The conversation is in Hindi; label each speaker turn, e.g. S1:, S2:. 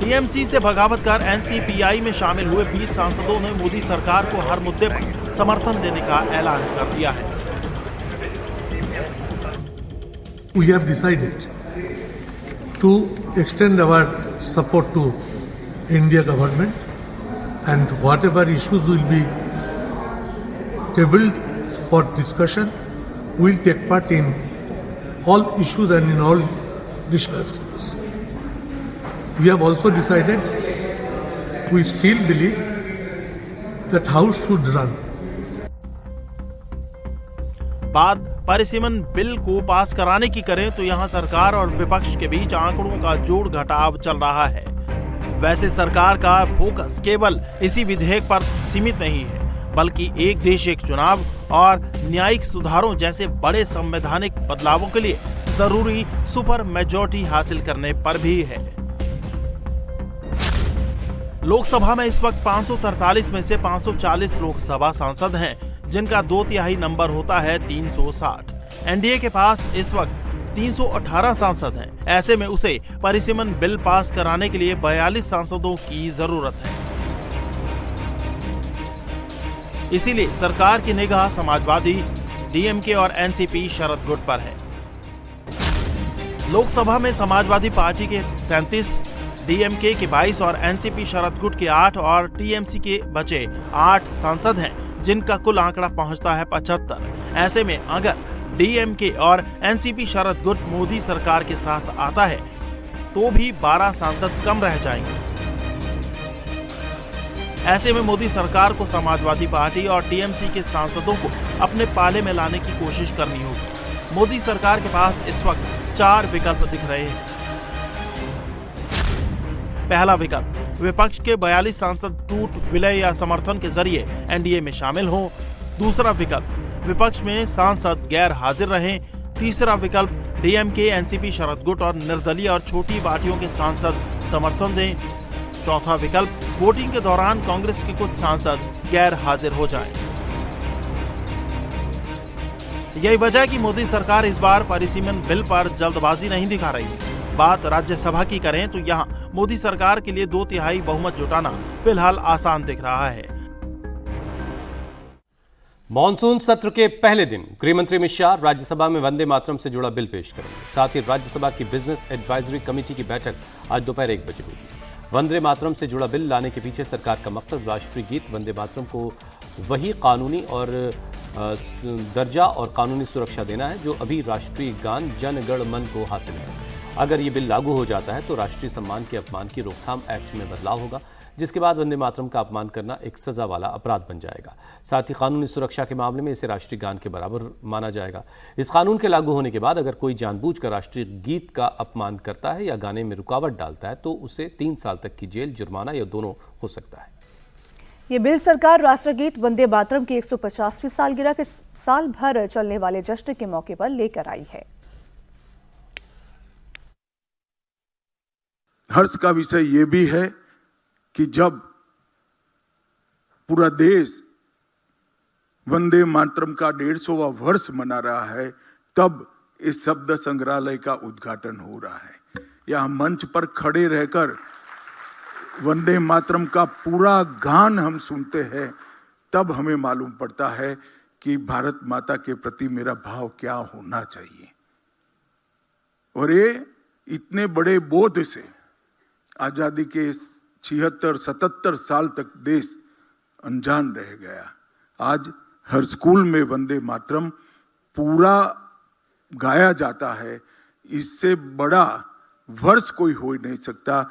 S1: टीएमसी से बगावत कर एनसीपीआई में शामिल हुए 20 सांसदों ने मोदी सरकार को हर मुद्दे पर समर्थन देने का ऐलान कर दिया है।
S2: We have decided to extend our support to India government, and whatever issues will be tabled for discussion, we will take part in all issues and in all discussions. We have also decided, we still believe that House should run.
S1: बात परिसीमन बिल को पास कराने की करें तो यहां सरकार और विपक्ष के बीच आंकड़ों का जोड़ घटाव चल रहा है। वैसे सरकार का फोकस केवल इसी विधेयक पर सीमित नहीं है, बल्कि एक देश एक चुनाव और न्यायिक सुधारों जैसे बड़े संवैधानिक बदलावों के लिए जरूरी सुपर मेजॉरिटी हासिल करने पर भी है। लोकसभा में इस वक्त 543 में से 540 लोकसभा सांसद हैं, जिनका 2/3 नंबर होता है 360। एनडीए के पास इस वक्त 318 सांसद हैं। ऐसे में उसे परिसीमन बिल पास कराने के लिए 42 सांसदों की जरूरत है। इसीलिए सरकार की निगाह समाजवादी, डीएमके और एनसीपी शरद गुट पर है। लोकसभा में समाजवादी पार्टी के 37, डीएमके के 22 और एनसीपी शरद गुट के 8 और टीएमसी के बचे 8 सांसद हैं, जिनका कुल आंकड़ा पहुंचता है 75। ऐसे में अगर डीएमके और एनसीपी शरद गुट मोदी सरकार के साथ आता है तो भी 12 सांसद कम रह जाएंगे। ऐसे में मोदी सरकार को समाजवादी पार्टी और टीएमसी के सांसदों को अपने पाले में लाने की कोशिश करनी होगी। मोदी सरकार के पास इस वक्त 4 विकल्प दिख रहे हैं। पहला विकल्प, विपक्ष के 42 सांसद टूट, विलय या समर्थन के जरिए एनडीए में शामिल हों। दूसरा विकल्प, विपक्ष में सांसद गैर हाजिर रहें। तीसरा विकल्प, डीएमके, एनसीपी, शरद गुट और निर्दलीय और छोटी पार्टियों के सांसद समर्थन दें। चौथा विकल्प, वोटिंग के दौरान कांग्रेस के कुछ सांसद गैर हाजिर हो जाएं। यही वजह है कि मोदी सरकार इस बार परिसीमन बिल पर जल्दबाजी नहीं दिखा रही। बात राज्यसभा की करें तो यहां मोदी सरकार के लिए 2/3 बहुमत जुटाना फिलहाल आसान दिख रहा है।
S3: मॉनसून सत्र के पहले दिन गृह मंत्री अमित शाह राज्यसभा में वंदे मातरम से जुड़ा बिल पेश करेंगे। साथ ही राज्यसभा की बिजनेस एडवाइजरी कमेटी की बैठक आज दोपहर 1 बजे होगी। वंदे मातरम से जुड़ा बिल लाने के पीछे सरकार का मकसद राष्ट्रीय गीत वंदे मातरम को वही कानूनी और दर्जा और कानूनी सुरक्षा देना है जो अभी राष्ट्रीय गान जन गण मन को हासिल है। अगर ये बिल लागू हो जाता है तो राष्ट्रीय सम्मान के अपमान की रोकथाम एक्ट में बदलाव होगा, जिसके बाद वंदे मातरम का अपमान करना एक सजा वाला अपराध बन जाएगा। साथ ही कानूनी सुरक्षा के मामले में इसे राष्ट्रीय गान के बराबर माना जाएगा। इस कानून के लागू होने के बाद अगर कोई जानबूझकर राष्ट्रीय गीत का अपमान करता है या गाने में रुकावट डालता है तो उसे 3 साल तक की जेल, जुर्माना या दोनों हो सकता है।
S4: ये बिल सरकार राष्ट्रगीत वंदे मातरम की 150वीं सालगिरह के साल भर चलने वाले जश्न के मौके पर लेकर आई है।
S5: हर्ष का विषय यह भी है कि जब पूरा देश वंदे मातरम का 150वां वर्ष मना रहा है, तब इस शब्द संग्रहालय का उद्घाटन हो रहा है। यहां मंच पर खड़े रहकर वंदे मातरम का पूरा गान हम सुनते हैं, तब हमें मालूम पड़ता है कि भारत माता के प्रति मेरा भाव क्या होना चाहिए। और ये इतने बड़े बोध से आजादी के 76-77 साल तक देश अनजान रह गया। आज हर स्कूल में वंदे मातरम पूरा गाया जाता है। इससे बड़ा वर्ष कोई हो ही नहीं सकता।